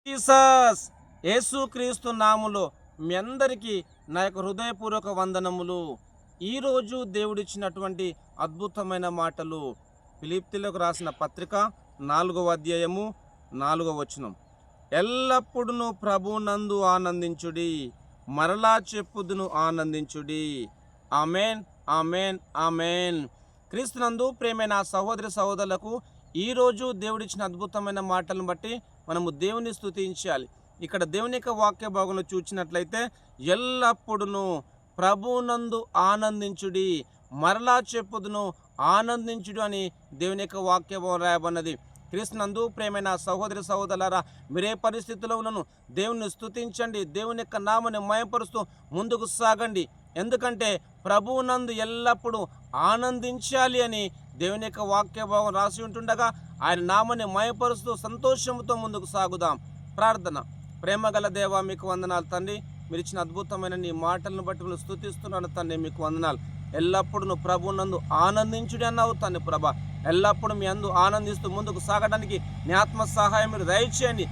Jesus యేసుక్రీస్తు నామములో మీ అందరికీ నా యొక్క హృదయపూర్వక వందనములు. ఈరోజు దేవుడిచ్చినటువంటి అద్భుతమైన మాటలు ఫిలిప్పీయులకు రాసిన పత్రిక 4వ అధ్యాయము 4వ వచనం. ఎల్లప్పుడూ ప్రభువునందు ఆనందించుడి, మరలా చెప్పుదును ఆనందించుడి. Amen, amen, amen. క్రీస్తునందు ప్రియమైన సహోదరి సహోదరులకు ఈరోజు దేవుడిచ్చిన అద్భుతమైన మాటలను బట్టి మనము దేవుని స్తుతించాలి. ఇక్కడ దేవుని యొక్క వాక్య భాగంలో చూసినట్లయితే ఎల్లప్పుడూ ప్రభువునందు ఆనందించుడి, మరలా చెప్పుదును ఆనందించుడు అని దేవుని యొక్క వాక్య భాగం రాయబడినది. క్రీస్తునందు ప్రేమైన సహోదరి సహోదరులారా, మీరే పరిస్థితిలో ఉన్నను దేవుని స్తుతించండి, దేవుని యొక్క నామని మయపరుస్తూ ముందుకు సాగండి. ఎందుకంటే ప్రభువునందు ఎల్లప్పుడూ ఆనందించాలి అని దేవుని యొక్క వాక్య భాగం రాసి ఉంటుండగా ఆయన నామని మయపరుస్తూ సంతోషంతో ముందుకు సాగుదాం. ప్రార్థన. ప్రేమగల దేవా, మీకు వందనాలు తండ్రి. మీరు ఇచ్చిన అద్భుతమైన నీ మాటలను బట్టి నేను స్తుతిస్తున్నాను తండ్రి, మీకు వందనాలు. ఎల్లప్పుడూ నువ్వు ప్రభువునందు ఆనందించుడి అన్నావు తండ్రి ప్రభా. ఎల్లప్పుడూ మీ అందు ఆనందిస్తూ ముందుకు సాగడానికి నీ ఆత్మ సహాయం మీరు దయచేయండి.